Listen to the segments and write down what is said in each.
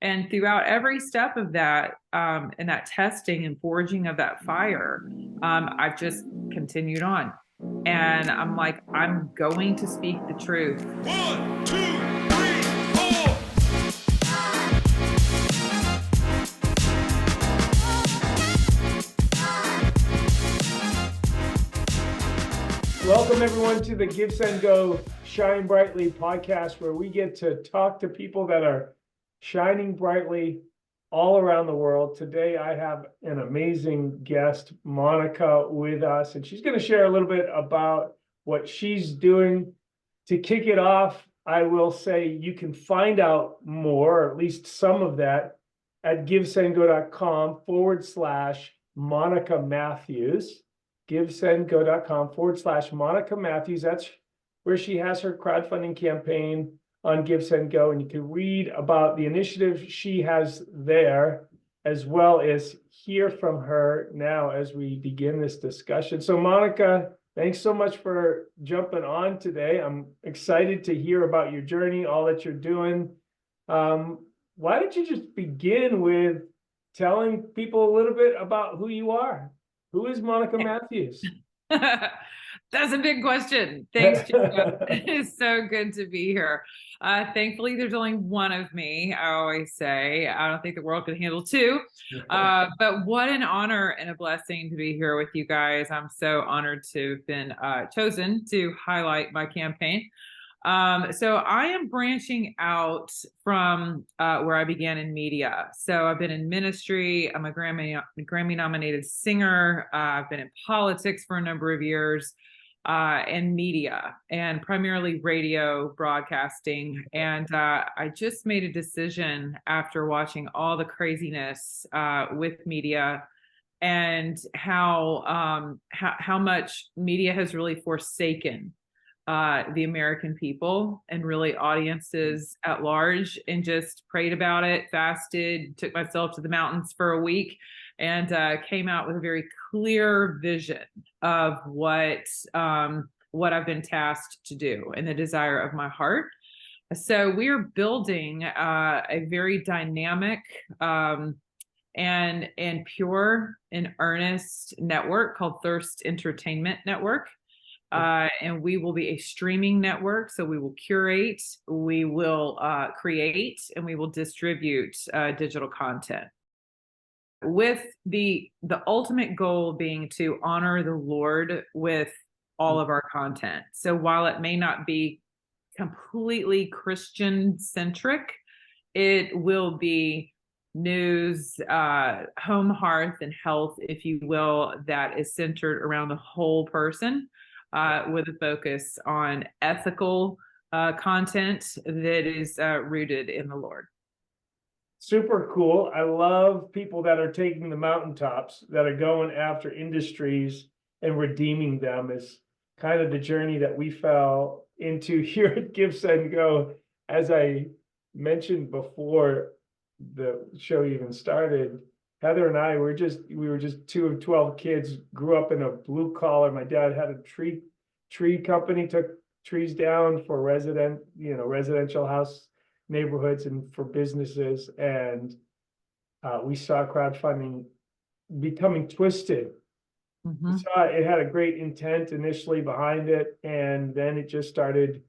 And throughout every step of that, and that testing and forging of that fire, I've just continued on. And I'm like, I'm going to speak the truth. 1, 2, 3, 4. Welcome, everyone, to the GiveSendGo Shine Brightly podcast, where we get to talk to people that are shining brightly all around the world. Today, I have an amazing guest, Monica, with us, and she's going to share a little bit about what she's doing. To kick it off, I will say you can find out more, or at least some of that, at givesendgo.com/Monica Matthews. GiveSendGo.com/Monica Matthews. That's where she has her crowdfunding campaign on GiveSendGo, and you can read about the initiative she has there, as well as hear from her now as we begin this discussion. So, Monica, thanks so much for jumping on today. I'm excited to hear about your journey, all that you're doing. Why don't you just begin with telling people a little bit about who you are? Who is Monica Matthews? That's a big question. Thanks, Jacob. It's so good to be here. Thankfully, there's only one of me. I always say I don't think the world can handle two. But what an honor and a blessing to be here with you guys. I'm so honored to have been chosen to highlight my campaign. So I am branching out from where I began in media. So I've been in ministry. I'm a Grammy nominated singer. I've been in politics for a number of years, and media, and primarily radio broadcasting. And I just made a decision after watching all the craziness with media, and how much media has really forsaken the American people and really audiences at large, and just prayed about it, fasted, took myself to the mountains for a week, and came out with a very clear vision of what I've been tasked to do and the desire of my heart. So we are building a very dynamic and pure and earnest network called THIRST Entertainment Network. And we will be a streaming network. So we will curate, we will create, and we will distribute digital content, with the ultimate goal being to honor the Lord with all of our content. So while it may not be completely Christian centric, it will be news, home, hearth, and health, if you will, that is centered around the whole person. With a focus on ethical content that is rooted in the Lord. Super cool. I love people that are taking the mountaintops, that are going after industries and redeeming them. Is kind of the journey that we fell into here at GiveSendGo. As I mentioned before the show even started, Heather and I were just two of 12 kids, grew up in a blue collar. My dad had a tree company, took trees down for residential house neighborhoods and for businesses. And we saw crowdfunding becoming twisted. Mm-hmm. We saw it had a great intent initially behind it, and then it just started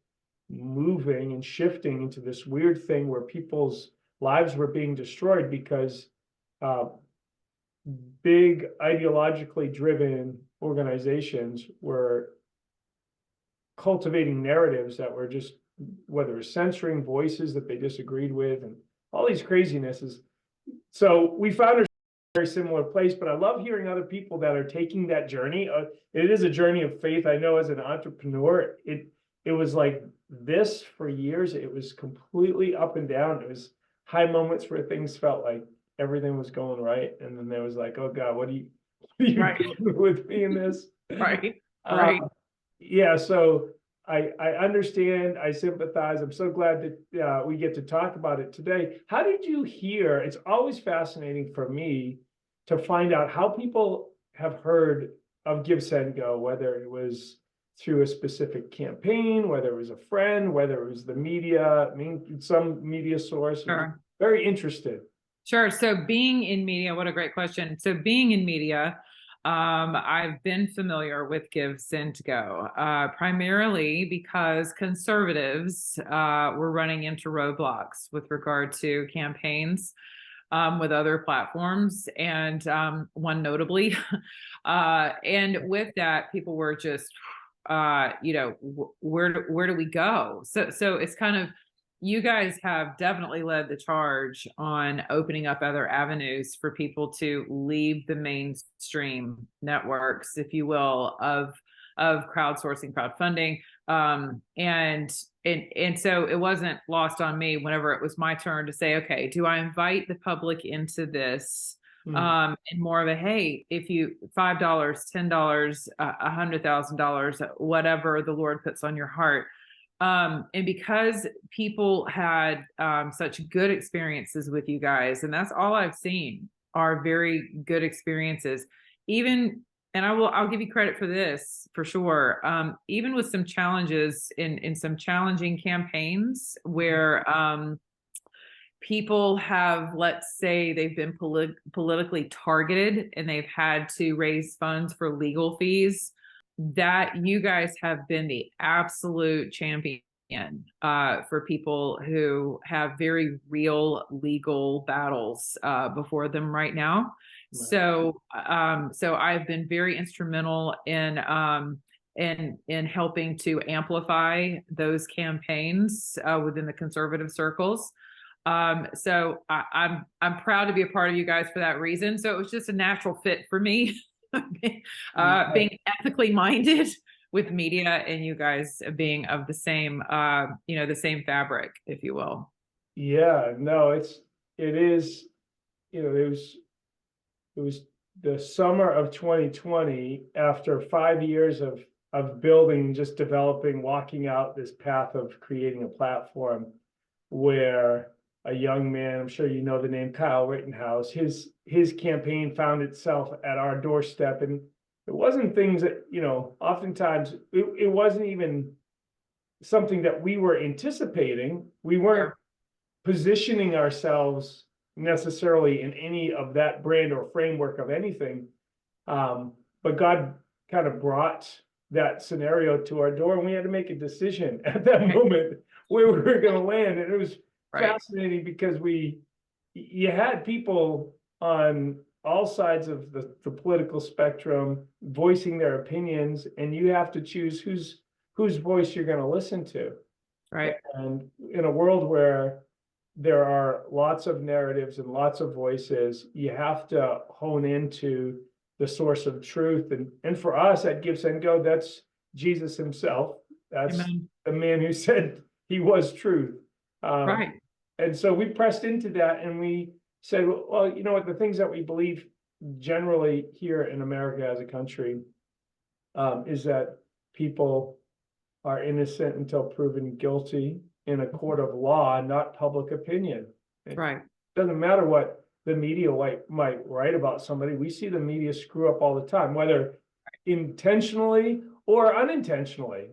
moving and shifting into this weird thing where people's lives were being destroyed because big ideologically driven organizations were cultivating narratives that were just, whether it's censoring voices that they disagreed with and all these crazinesses. So we found ourselves in a very similar place, but I love hearing other people that are taking that journey. It is a journey of faith. I know as an entrepreneur, it was like this for years. It was completely up and down. It was high moments where things felt like everything was going right, and then there was like, oh God, what are you Right. doing with me in this? Right. Yeah, so I understand, I sympathize. I'm so glad that we get to talk about it today. How did you hear? It's always fascinating for me to find out how people have heard of GiveSendGo, whether it was through a specific campaign, whether it was a friend, whether it was the media, some media source. Sure. very interested. Sure. So being in media, what a great question. So being in media, I've been familiar with GiveSendGo, primarily because conservatives were running into roadblocks with regard to campaigns with other platforms, and one notably. And with that, people were just, where do we go? So it's kind of, you guys have definitely led the charge on opening up other avenues for people to leave the mainstream networks, if you will, of crowdsourcing, crowdfunding. And so it wasn't lost on me whenever it was my turn to say, okay, do I invite the public into this? And more of a, hey, if you $5, $10, $100,000, whatever the Lord puts on your heart. And because people had such good experiences with you guys, and that's all I've seen are very good experiences, even, and I'll give you credit for this for sure. Even with some challenges in some challenging campaigns where people have, let's say they've been politically targeted and they've had to raise funds for legal fees, that you guys have been the absolute champion for people who have very real legal battles before them right now. Right. So I've been very instrumental in helping to amplify those campaigns within the conservative circles. So I'm proud to be a part of you guys for that reason. So it was just a natural fit for me. Being ethically minded with media, and you guys being of the same, the same fabric, if you will. Yeah, no, it is, it was the summer of 2020, after 5 years of building, just developing, walking out this path of creating a platform, where a young man, I'm sure you know the name, Kyle Rittenhouse, his campaign found itself at our doorstep. And it wasn't things that, oftentimes it wasn't even something that we were anticipating. We weren't positioning ourselves necessarily in any of that brand or framework of anything. But God kind of brought that scenario to our door, and we had to make a decision at that moment where we were going to land. And it was fascinating because you had people on all sides of the political spectrum voicing their opinions, and you have to choose whose voice you're going to listen to. Right. And in a world where there are lots of narratives and lots of voices, you have to hone into the source of truth. And for us at GiveSendGo, that's Jesus himself. That's Amen. The man who said he was truth. Right. And so we pressed into that, and we said, well, you know what, the things that we believe generally here in America as a country is that people are innocent until proven guilty in a court of law, not public opinion. Right. It doesn't matter what the media might write about somebody. We see the media screw up all the time, whether intentionally or unintentionally.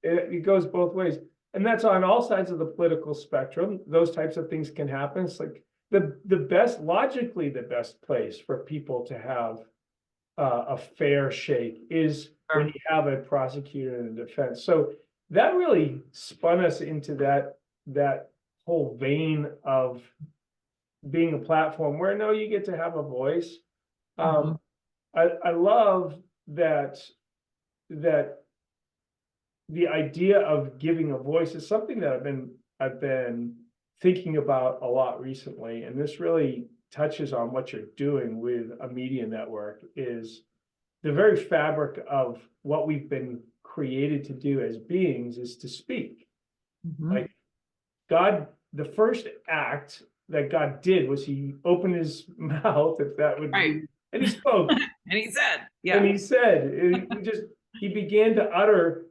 It goes both ways. And that's on all sides of the political spectrum. Those types of things can happen. It's like logically the best place for people to have a fair shake is when you have a prosecutor and a defense. So that really spun us into that whole vein of being a platform where, no, you get to have a voice. I love that the idea of giving a voice is something that I've been thinking about a lot recently, and this really touches on what you're doing with a media network. Is the very fabric of what we've been created to do as beings is to speak. Like God, the first act that God did was he opened his mouth, if that would be, and he spoke. And he said, he began to utter.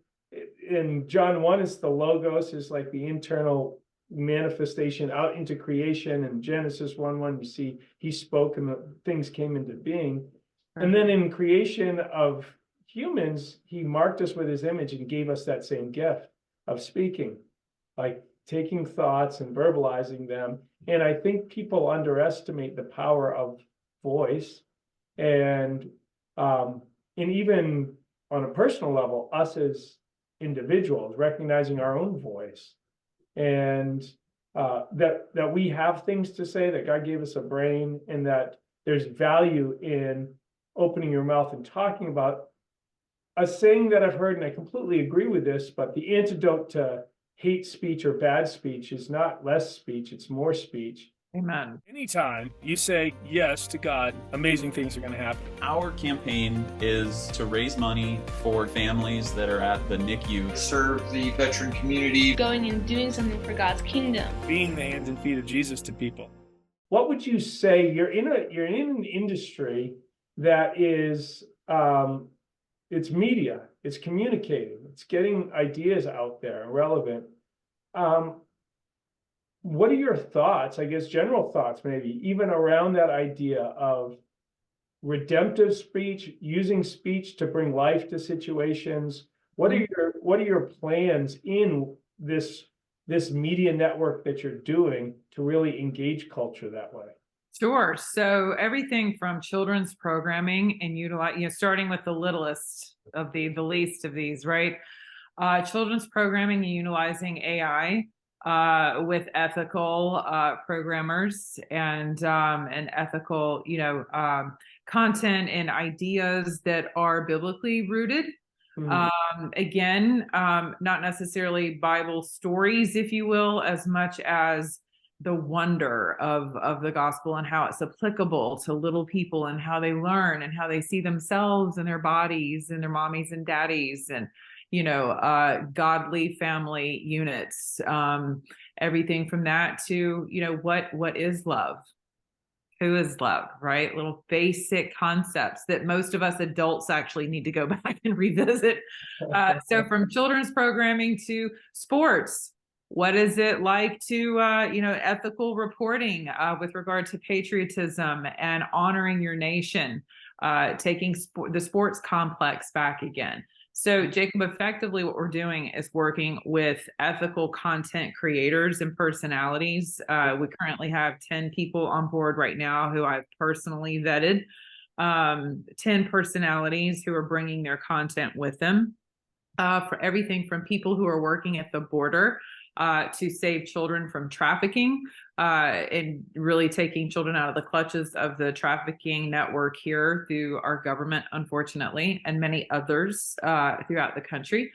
In John 1, it's the logos, is like the internal manifestation out into creation. And Genesis 1:1, you see he spoke and the things came into being. And then in creation of humans, he marked us with his image and gave us that same gift of speaking. Like taking thoughts and verbalizing them. And I think people underestimate the power of voice, and even on a personal level, us as individuals recognizing our own voice, and that we have things to say, that God gave us a brain, and that there's value in opening your mouth and talking about. A saying that I've heard, and I completely agree with this, but the antidote to hate speech or bad speech is not less speech, it's more speech. Amen. Anytime you say yes to God, amazing things are going to happen. Our campaign is to raise money for families that are at the NICU. Serve the veteran community. Going and doing something for God's kingdom. Being the hands and feet of Jesus to people. What would you say? You're in an industry that is it's media, it's communicating, it's getting ideas out there and relevant. What are your thoughts, I guess, general thoughts, maybe, even around that idea of redemptive speech, using speech to bring life to situations? What are your plans in this media network that you're doing to really engage culture that way? Sure. So everything from children's programming and starting with the littlest of the least of these, right? Children's programming and utilizing AI with ethical programmers and ethical, content and ideas that are biblically rooted. Again, not necessarily Bible stories, if you will, as much as the wonder of the gospel and how it's applicable to little people and how they learn and how they see themselves and their bodies and their mommies and daddies and, godly family units, everything from that to, what is love? Who is love, right? Little basic concepts that most of us adults actually need to go back and revisit. So from children's programming to sports, what is it like to, ethical reporting with regard to patriotism and honoring your nation, taking the sports complex back again. So Jacob, effectively what we're doing is working with ethical content creators and personalities. We currently have 10 people on board right now who I've personally vetted, 10 personalities who are bringing their content with them, for everything from people who are working at the border to save children from trafficking, and really taking children out of the clutches of the trafficking network here through our government, unfortunately, and many others throughout the country.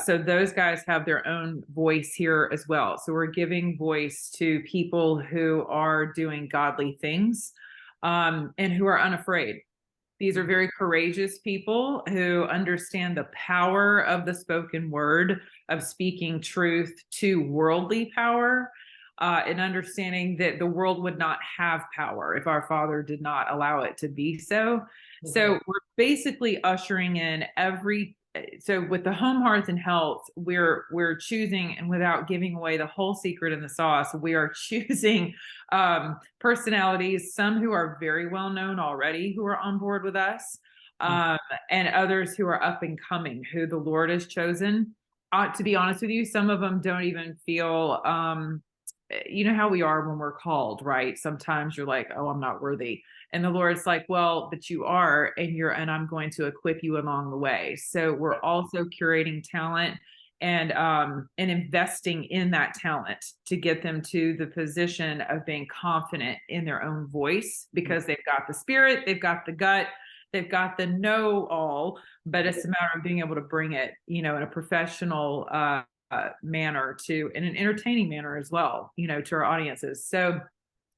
So those guys have their own voice here as well. So we're giving voice to people who are doing godly things and who are unafraid. These are very courageous people who understand the power of the spoken word, of speaking truth to worldly power, and understanding that the world would not have power if our Father did not allow it to be so. Mm-hmm. So we're basically ushering in so with the home, hearth, and health, we're choosing, and without giving away the whole secret in the sauce, we are choosing personalities, some who are very well known already, who are on board with us, and others who are up and coming, who the Lord has chosen. To be honest with you, some of them don't even feel, you know how we are when we're called, right? Sometimes you're like, oh, I'm not worthy. And the Lord's like, well, but you are, and I'm going to equip you along the way. So we're also curating talent and investing in that talent to get them to the position of being confident in their own voice, because they've got the spirit, they've got the gut, they've got the know-all, but it's a matter of being able to bring it, in a professional manner in an entertaining manner as well, to our audiences. So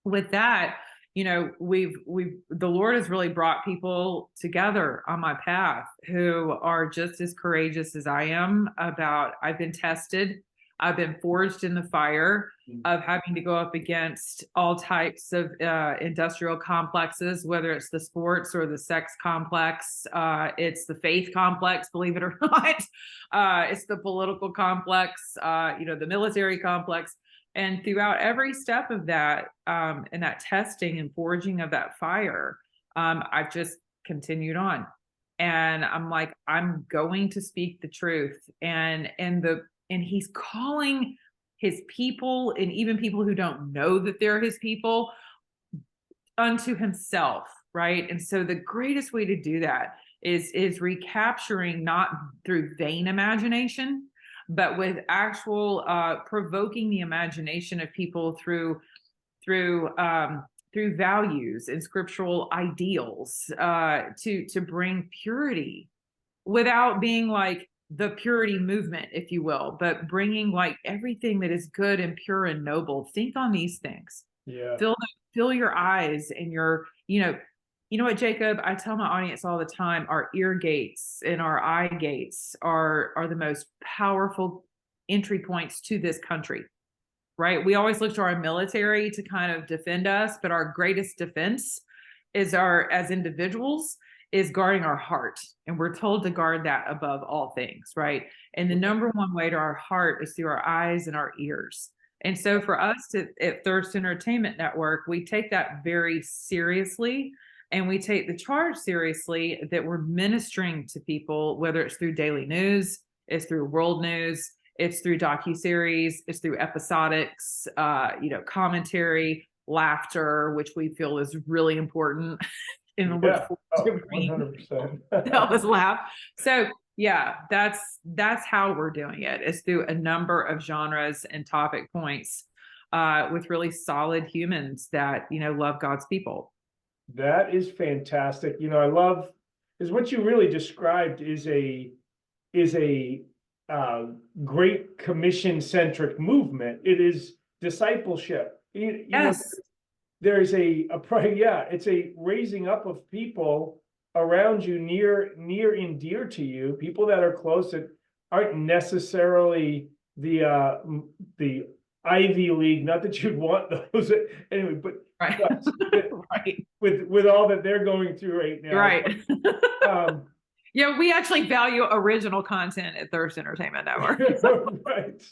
with that, the Lord has really brought people together on my path who are just as courageous as I am I've been tested. I've been forged in the fire of having to go up against all types of industrial complexes, whether it's the sports or the sex complex, it's the faith complex, believe it or not, it's the political complex, the military complex. And throughout every step of that, and that testing and forging of that fire, I've just continued on. And I'm like, I'm going to speak the truth. And he's calling his people, and even people who don't know that they're his people, unto himself, right? And so the greatest way to do that is recapturing, not through vain imagination, but with actual provoking the imagination of people through values and scriptural ideals, to bring purity, without being like the purity movement, if you will, but bringing like everything that is good and pure and noble. Think on these things. Yeah. Fill your eyes and your, you know what, Jacob, I tell my audience all the time, our ear gates and our eye gates are the most powerful entry points to this country, right? We always look to our military to kind of defend us, but our greatest defense is as individuals, is guarding our heart. And we're told to guard that above all things, right? And the number one way to our heart is through our eyes and our ears. And so for us at Thirst Entertainment Network, we take that very seriously, and we take the charge seriously that we're ministering to people, whether it's through daily news, it's through world news, it's through docuseries, it's through episodics, commentary, laughter, which we feel is really important in the Yeah. 100%. help us laugh. So yeah, that's how we're doing it, is through a number of genres and topic points, with really solid humans that, love God's people. That is fantastic. I love, is what you really described is a Great Commission centric movement. It is discipleship. Yes. There's it's a raising up of people around you, near and dear to you, people that are close, that aren't necessarily the Ivy League. Not that you'd want those anyway, but right, right. With all that they're going through right now, right. But, yeah, we actually value original content at Thirst Entertainment Network. right.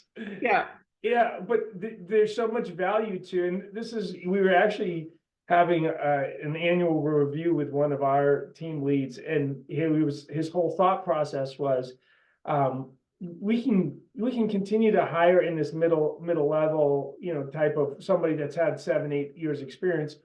Yeah. Yeah, but there's so much value to, and we were actually having an annual review with one of our team leads, and his whole thought process was, we can continue to hire in this middle level, type of somebody that's had 7-8 years experience.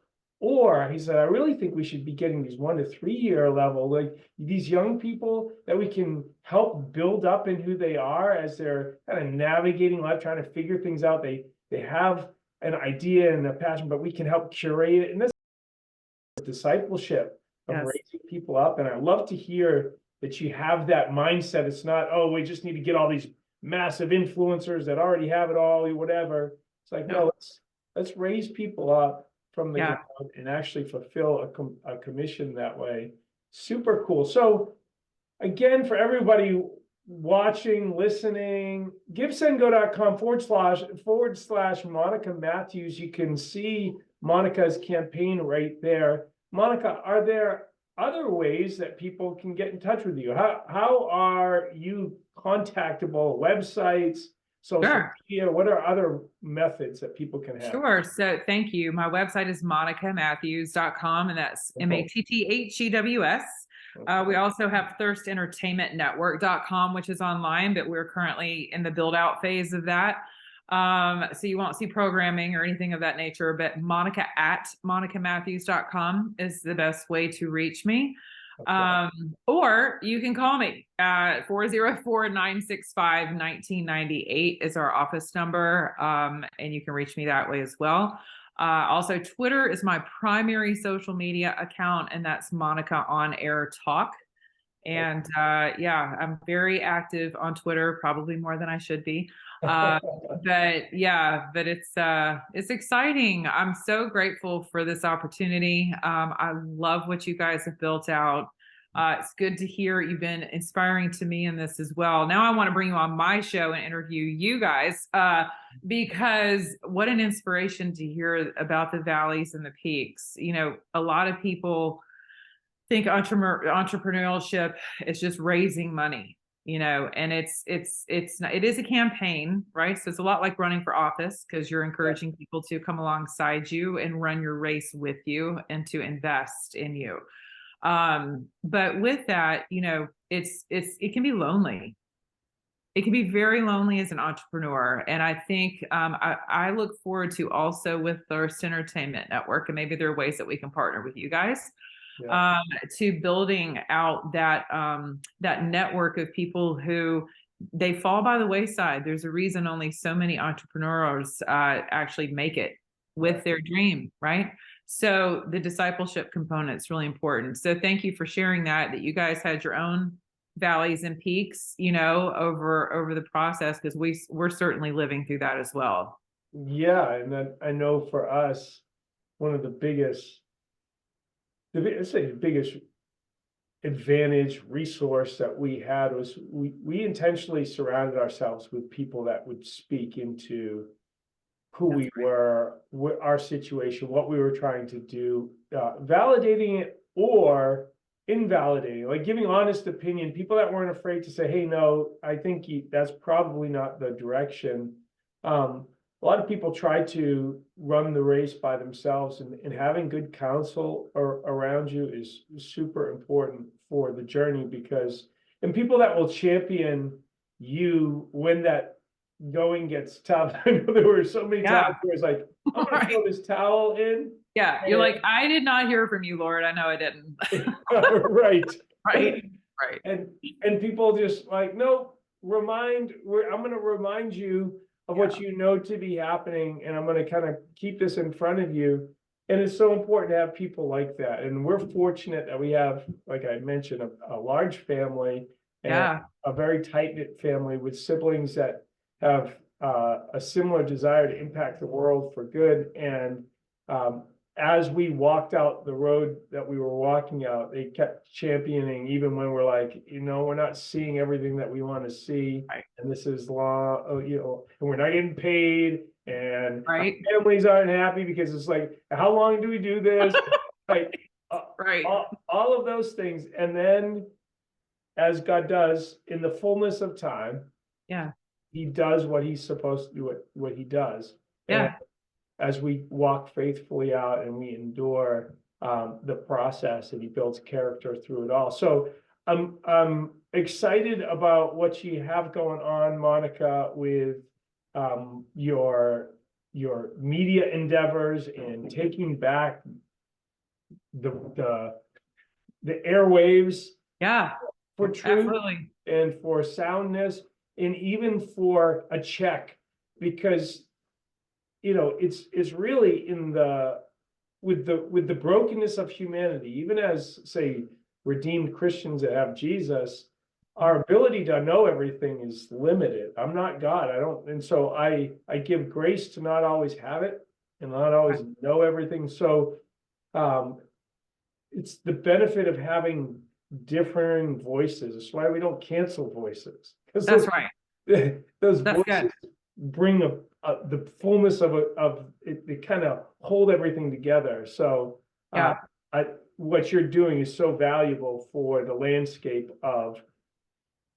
Or he said, I really think we should be getting these 1 to 3 year level, like these young people that we can help build up in who they are as they're kind of navigating life, trying to figure things out. They have an idea and a passion, but we can help curate it. And this is discipleship of raising people up. And I love to hear that you have that mindset. It's not, oh, we just need to get all these massive influencers that already have it all, or whatever. It's like, no, let's raise people up from the ground and actually fulfill a commission that way. Super cool. So again, for everybody watching, listening, GiveSendGo.com// Monica Matthews. You can see Monica's campaign right there. Monica, are there other ways that people can get in touch with you? How are you contactable? Websites, social media? What are other methods that people can have? Sure. So thank you. My website is monicamatthews.com, and that's MATTHEWS. We also have thirstentertainmentnetwork.com, which is online, but we're currently in the build out phase of that. So you won't see programming or anything of that nature, but monica@monicamatthews.com is the best way to reach me. Or you can call me at 404-965-1998 is our office number. And you can reach me that way as well. Also, Twitter is my primary social media account, and that's Monica On Air Talk. And I'm very active on Twitter, probably more than I should be. But it's exciting. I'm so grateful for this opportunity. I love what you guys have built out. It's good to hear you've been inspiring to me in this as well. Now I want to bring you on my show and interview you guys, because what an inspiration to hear about the valleys and the peaks. A lot of people think entrepreneurship is just raising money, and it is a campaign, right? So it's a lot like running for office, because you're encouraging people to come alongside you and run your race with you and to invest in you. But with that, it can be lonely. it can be very lonely as an entrepreneur. And I think I look forward to also with Thirst Entertainment Network, and maybe there are ways that we can partner with you guys to building out that that network of people who they fall by the wayside. There's a reason only so many entrepreneurs actually make it with their dream, right? So the discipleship component is really important. So thank you for sharing that you guys had your own valleys and peaks, you know, over the process, because we're certainly living through that as well. Yeah, and then I know for us, one of the biggest advantage resource that we had was we intentionally surrounded ourselves with people that would speak into who we were, our situation, what we were trying to do, validating it or invalidating, like giving honest opinion, people that weren't afraid to say, hey, no, I think that's probably not the direction. A lot of people try to run the race by themselves, and having good counsel around you is super important for the journey, because, and people that will champion you when that going gets tough. I know there were so many times where it's like, I'm gonna throw this towel in. Yeah, you're like, I did not hear from you, Lord. I know I didn't. Right. Right. And people just like, no, I'm gonna remind you of what you know to be happening, and I'm gonna kind of keep this in front of you. And it's so important to have people like that. And we're fortunate that we have, like I mentioned, a large family and a very tight-knit family with siblings that have a similar desire to impact the world for good. And as we walked out the road that we were walking out, they kept championing, even when we're like, you know, we're not seeing everything that we want to see, and this is law, you know, and we're not getting paid, and families aren't happy because it's like, how long do we do this? Like, all of those things. And then, as God does in the fullness of time, he does what he's supposed to do, what he does. And as we walk faithfully out and we endure the process, and he builds character through it all. So I'm excited about what you have going on, Monica, with your media endeavors and taking back the airwaves for truth and for soundness, and even for a check, because you know it's really with the brokenness of humanity, even as, say, redeemed Christians that have Jesus, our ability to know everything is limited. I'm not God. I don't, and so I give grace to not always have it and not always know everything. So it's the benefit of having differing voices. That's why we don't cancel voices. That's those voices bring the fullness of it. They kind of hold everything together. So what you're doing is so valuable for the landscape of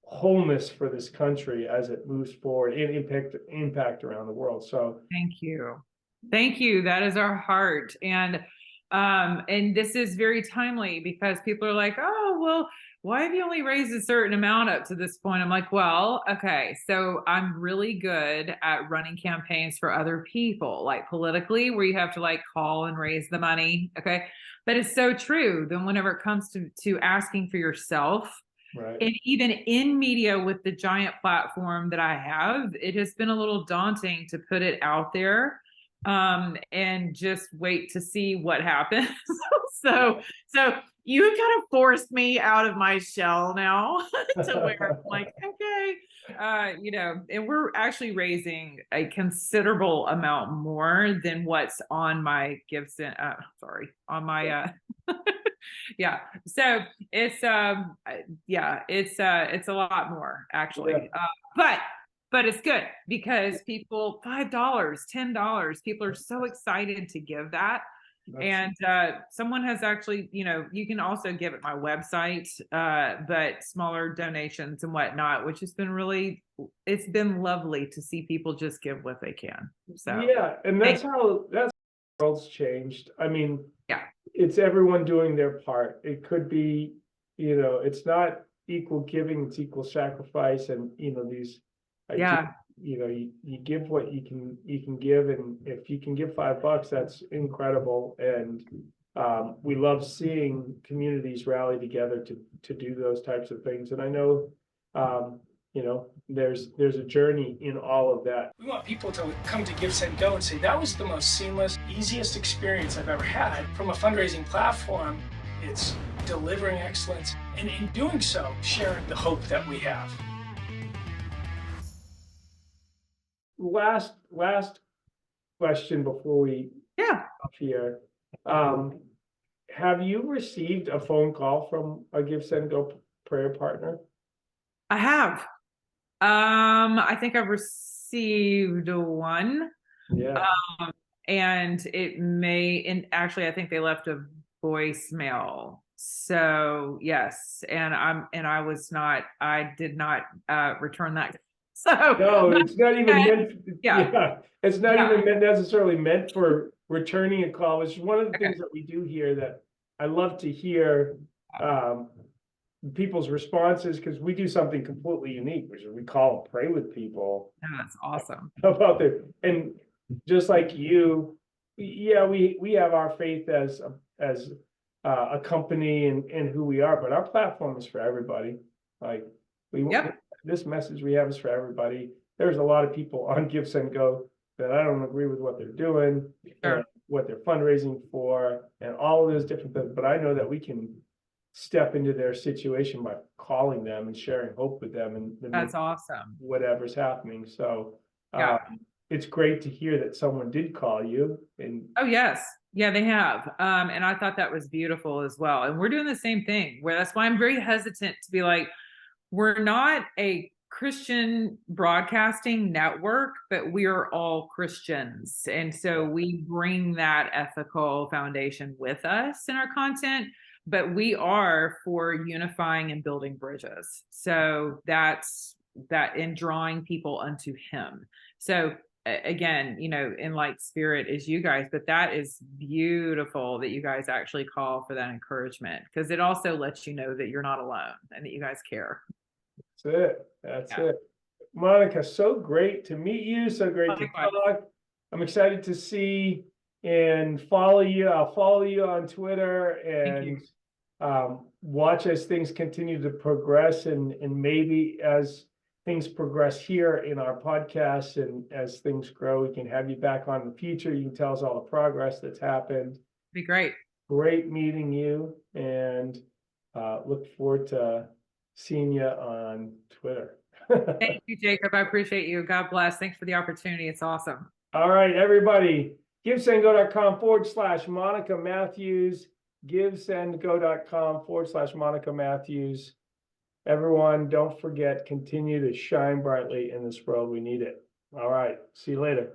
wholeness for this country as it moves forward and impact around the world. So thank you. That is our heart. And this is very timely, because people are like, oh, well, why have you only raised a certain amount up to this point? I'm like, well, okay, so I'm really good at running campaigns for other people, like politically, where you have to like call and raise the money. Okay. But it's so true. Then whenever it comes to asking for yourself, and even in media with the giant platform that I have, it has been a little daunting to put it out there and just wait to see what happens. So you kind of forced me out of my shell now to where I'm like, okay, you know, and we're actually raising a considerable amount more than what's on my on my so it's it's a lot more actually. But it's good, because people, $5, $10, people are so excited to give that. And someone has actually, you know, you can also give at my website, but smaller donations and whatnot, which has been it's been lovely to see people just give what they can. So and that's how the world's changed. I mean, it's everyone doing their part. It could be, you know, it's not equal giving, it's equal sacrifice, and these. Yeah. You give what you can give, and if you can give $5, that's incredible. And we love seeing communities rally together to do those types of things. And I know, there's a journey in all of that. We want people to come to GiveSendGo and say, that was the most seamless, easiest experience I've ever had. From a fundraising platform, it's delivering excellence, and in doing so, sharing the hope that we have. Last question before we up here. Have you received a phone call from a GiveSendGo prayer partner? I have. I think I've received one. Yeah. And actually I think they left a voicemail. So yes, and I did not return that. So No, it's not even meant. Yeah. It's not even necessarily meant for returning a call. It's one of the things that we do here that I love to hear people's responses, because we do something completely unique, which is we call and pray with people. Oh, that's awesome. About it. And just like you, we have our faith as a company and who we are, but our platform is for everybody. Like this message we have is for everybody. There's a lot of people on GiveSendGo that I don't agree with what they're doing, and what they're fundraising for, and all of those different things. But I know that we can step into their situation by calling them and sharing hope with them, and that's awesome. Whatever's happening. So it's great to hear that someone did call you. And oh yes, yeah, they have. And I thought that was beautiful as well. And we're doing the same thing. That's why I'm very hesitant to be like, we're not a Christian broadcasting network, but we are all Christians. And so we bring that ethical foundation with us in our content, but we are for unifying and building bridges. So that's that, in drawing people unto him. So again, in like spirit is you guys, but that is beautiful that you guys actually call for that encouragement, because it also lets you know that you're not alone and that you guys care. That's it. Monica, so great to meet you. So great to talk. I'm excited to see and follow you. I'll follow you on Twitter and watch as things continue to progress, and maybe as things progress here in our podcast, and as things grow, we can have you back on in the future. You can tell us all the progress that's happened. Be great. Great meeting you, and look forward to seeing you on Twitter. Thank you, Jacob. I appreciate you. God bless. Thanks for the opportunity. It's awesome. All right, everybody. GiveSendGo.com/Monica Matthews. GiveSendGo.com/Monica Matthews. Everyone, don't forget, continue to shine brightly in this world. We need it. All right. See you later.